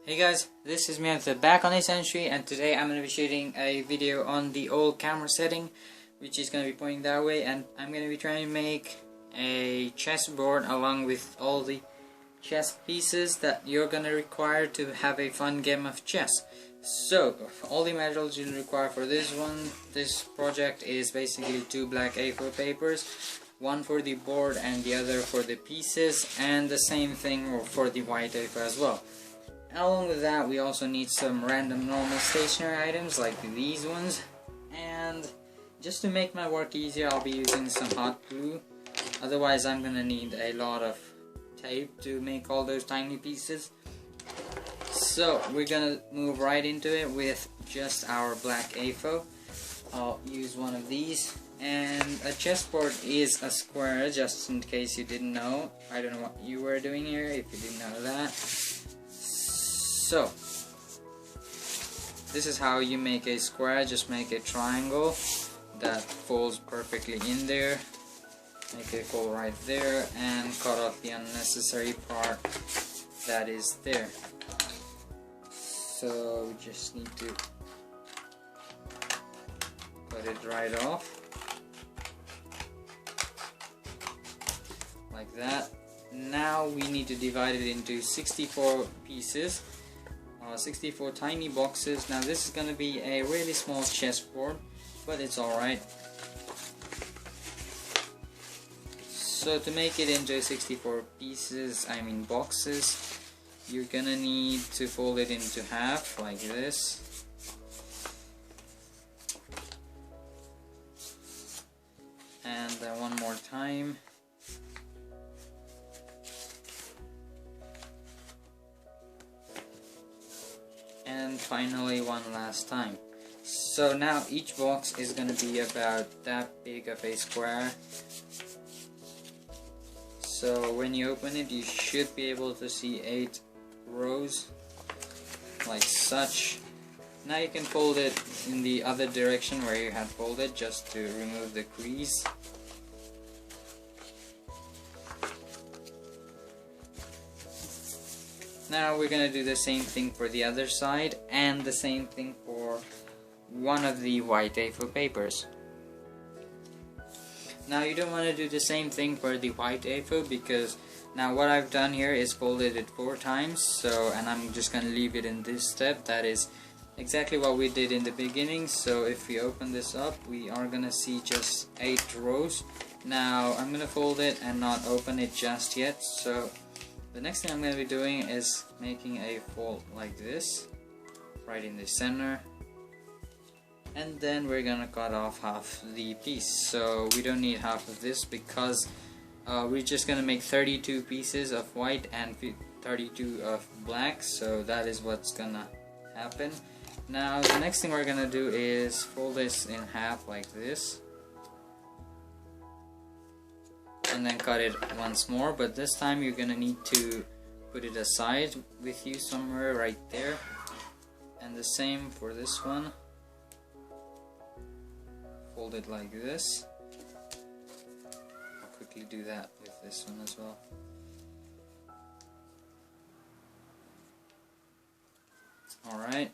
Hey guys, this is me back on this entry, and today I'm going to be shooting a video on the old camera setting, which is going to be pointing that way, and I'm going to be trying to make a chessboard along with all the chess pieces that you're going to require to have a fun game of chess. So, all the materials you'll require for this project is basically 2 black A4 papers, one for the board and the other for the pieces, and the same thing for the white A4 as well. Along with that, we also need some random normal stationery items like these ones, and just to make my work easier, I'll be using some hot glue. Otherwise, I'm gonna need a lot of tape to make all those tiny pieces. So we're gonna move right into it with just our black A4. I'll use one of these, and a chessboard is a square, just in case you didn't know. I don't know what you were doing here if you didn't know that. So, this is how you make a square. Just make a triangle that folds perfectly in there. Make it fold right there and cut off the unnecessary part that is there. So, we just need to cut it right off. Like that. Now we need to divide it into 64 pieces. 64 tiny boxes. Now this is going to be a really small chessboard, but it's alright. So to make it into 64 pieces, boxes, you're gonna need to fold it into half like this. And then one more time. And finally one last time. So now each box is going to be about that big of a square. So when you open it, you should be able to see 8 rows like such. Now you can fold it in the other direction where you had folded, just to remove the crease. Now we're going to do the same thing for the other side, and the same thing for one of the white A4 papers. Now you don't want to do the same thing for the white A4, because now what I've done here is folded it 4 times, and I'm just going to leave it in this step. That is exactly what we did in the beginning. So if we open this up, we are going to see just 8 rows. Now I'm going to fold it and not open it just yet. So the next thing I'm going to be doing is making a fold like this, right in the center, and then we're going to cut off half the piece. So we don't need half of this, because we're just going to make 32 pieces of white and 32 of black, so that is what's going to happen. Now the next thing we're going to do is fold this in half like this, and then cut it once more, but this time you're gonna need to put it aside with you somewhere right there, and the same for this one. Fold it like this. I'll quickly do that with this one as well. Alright,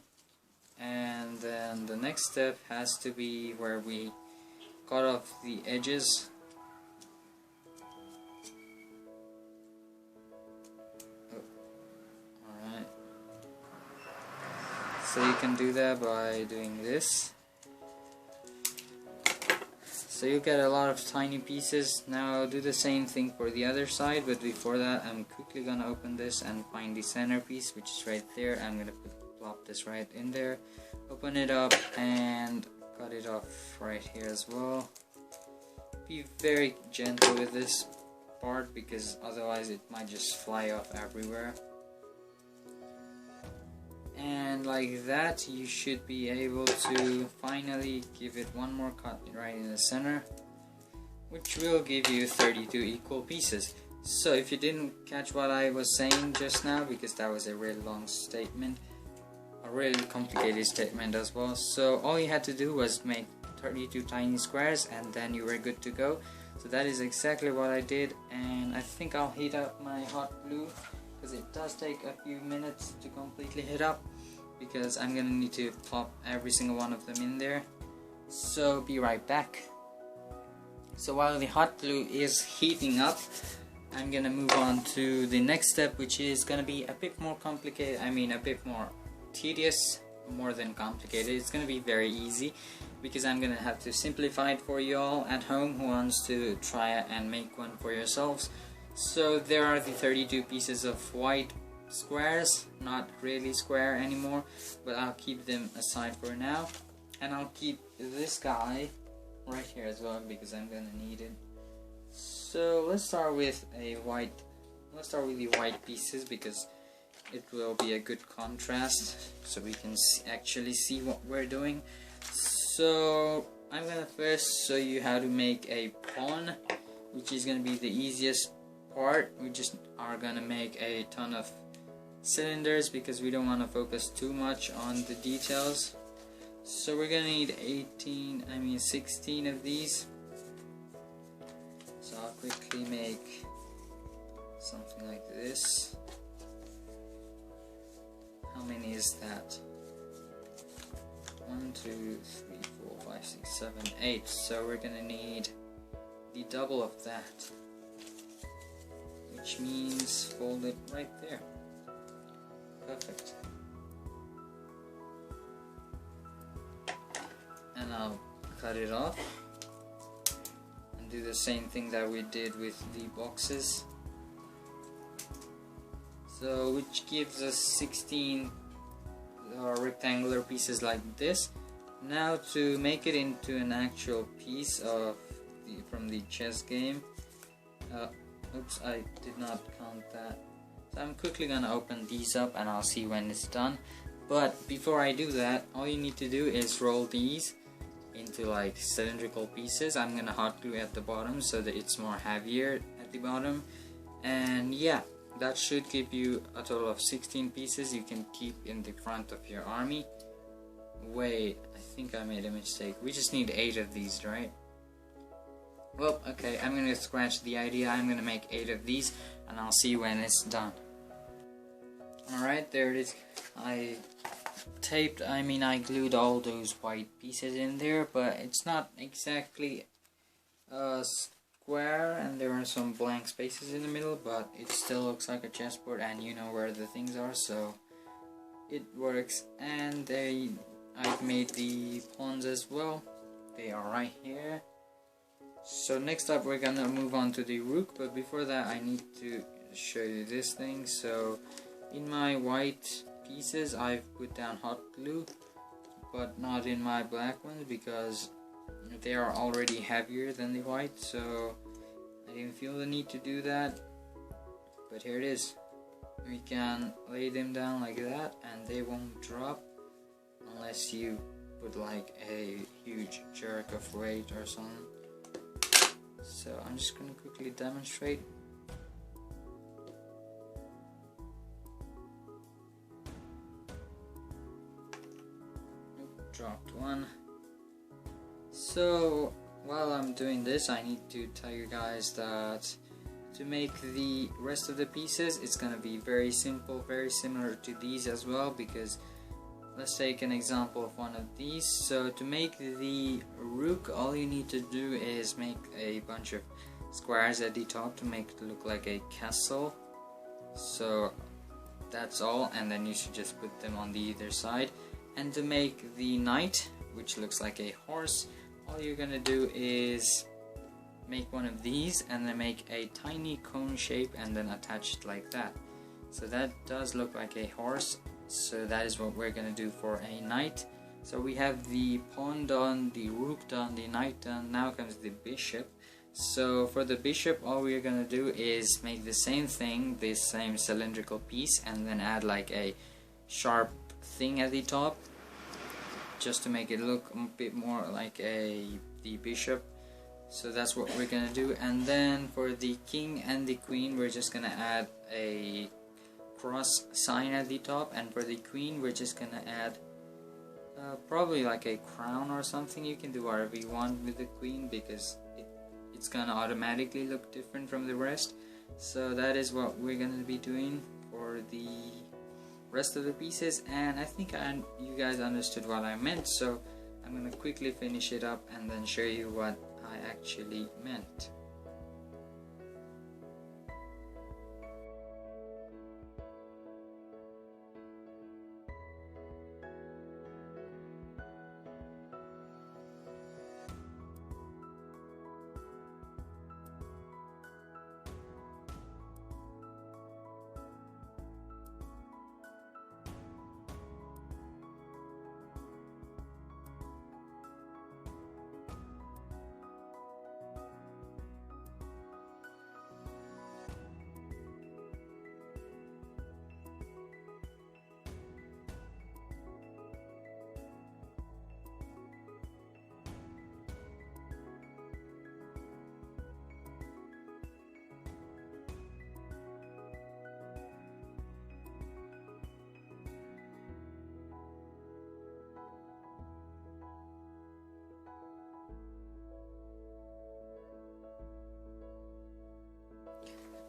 and then the next step has to be where we cut off the edges. So you can do that by doing this. So you get a lot of tiny pieces. Now do the same thing for the other side, but before that I'm quickly gonna open this and find the center piece, which is right there. I'm gonna plop this right in there, open it up, and cut it off right here as well. Be very gentle with this part, because otherwise it might just fly off everywhere. And like that, you should be able to finally give it one more cut right in the center, which will give you 32 equal pieces. So if you didn't catch what I was saying just now, because that was a really long statement, a really complicated statement as well, so all you had to do was make 32 tiny squares, and then you were good to go. So that is exactly what I did, and I think I'll heat up my hot glue because it does take a few minutes to completely heat up, because I'm gonna need to pop every single one of them in there. So be right back. So while the hot glue is heating up, I'm gonna move on to the next step, which is gonna be a bit more complicated. I mean, a bit more tedious, more than complicated. It's gonna be very easy, because I'm gonna have to simplify it for you all at home who wants to try it and make one for yourselves. So there are the 32 pieces of white squares, not really square anymore, but I'll keep them aside for now, and I'll keep this guy right here as well, because I'm gonna need it. So let's start with the white pieces, because it will be a good contrast, so we can actually see what we're doing. So I'm gonna first show you how to make a pawn, which is gonna be the easiest part. We just are gonna make a ton of cylinders, because we don't want to focus too much on the details. So we're gonna need 16 of these. So I'll quickly make something like this. How many is that? 1, 2, 3, 4, 5, 6, 7, 8. So we're gonna need the double of that, which means fold it right there. Perfect. And I'll cut it off and do the same thing that we did with the boxes. So which gives us 16 rectangular pieces like this. Now to make it into an actual piece of from the chess game. Oops, I did not count that. So I'm quickly gonna open these up and I'll see when it's done. But before I do that, all you need to do is roll these into like cylindrical pieces. I'm gonna hot glue at the bottom so that it's more heavier at the bottom. And yeah, that should give you a total of 16 pieces you can keep in the front of your army. Wait, I think I made a mistake. We just need 8 of these, right? Well, okay, I'm gonna scratch the idea. I'm gonna make 8 of these and I'll see when it's done. Alright, there it is. I glued all those white pieces in there, but it's not exactly a square and there are some blank spaces in the middle, but it still looks like a chessboard and you know where the things are, so it works. And I've made the pawns as well. They are right here. So next up we're gonna move on to the rook, but before that I need to show you this thing. So in my white pieces I've put down hot glue, but not in my black ones because they are already heavier than the white, so I didn't feel the need to do that. But here it is. We can lay them down like that and they won't drop unless you put like a huge jerk of weight or something. So I'm just going to quickly demonstrate. Nope, dropped one. So while I'm doing this, I need to tell you guys that to make the rest of the pieces, it's going to be very simple, very similar to these as well, because let's take an example of one of these. So to make the rook, all you need to do is make a bunch of squares at the top to make it look like a castle. So that's all, and then you should just put them on the either side. And to make the knight, which looks like a horse, all you're gonna do is make one of these and then make a tiny cone shape and then attach it like that. So that does look like a horse. So that is what we're gonna do for a knight. So we have the pawn done, the rook done, the knight done. Now comes the bishop. So for the bishop, all we're gonna do is make the same thing, this same cylindrical piece, and then add like a sharp thing at the top, just to make it look a bit more like the bishop. So that's what we're gonna do. And then for the king and the queen, we're just gonna add a cross sign at the top, and for the queen we're just gonna add probably like a crown or something. You can do whatever you want with the queen because it's gonna automatically look different from the rest. So that is what we're gonna be doing for for the rest of the pieces, and I think you guys understood what I meant, so I'm gonna quickly finish it up and then show you what I actually meant.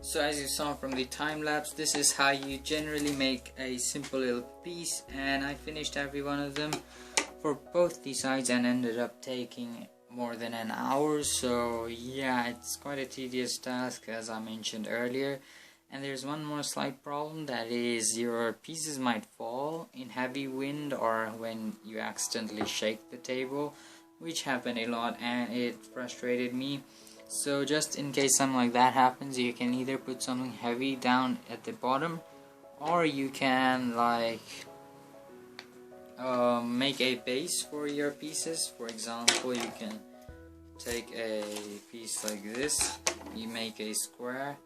So as you saw from the time lapse, this is how you generally make a simple little piece, and I finished every one of them for both the sides and ended up taking more than an hour. So yeah, it's quite a tedious task, as I mentioned earlier. And there's one more slight problem, that is your pieces might fall in heavy wind or when you accidentally shake the table, which happened a lot and it frustrated me. So just in case something like that happens, you can either put something heavy down at the bottom, or you can like make a base for your pieces. For example, you can take a piece like this, you make a square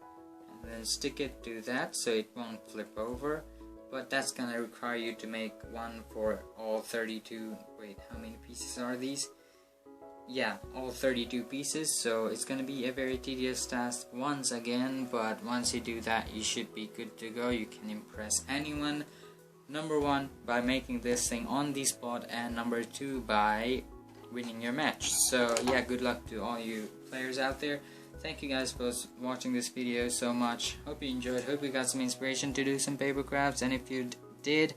and then stick it to that so it won't flip over, but that's gonna require you to make one for all 32, wait, how many pieces are these? Yeah, all 32 pieces, so it's gonna be a very tedious task once again, but once you do that you should be good to go. You can impress anyone, number one by making this thing on the spot, and number two by winning your match. So yeah, good luck to all you players out there. Thank you guys for watching this video so much. Hope you enjoyed, hope you got some inspiration to do some paper crafts, and if you did,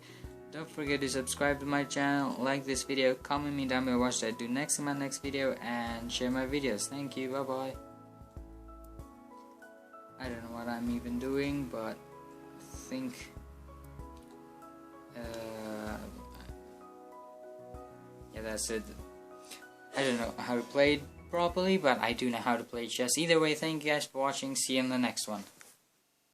don't forget to subscribe to my channel, like this video, comment me down below what should I do next in my next video, and share my videos. Thank you, bye bye. I don't know what I'm even doing, but I think yeah, that's it. I don't know how to play it properly, but I do know how to play chess. Either way, thank you guys for watching, see you in the next one.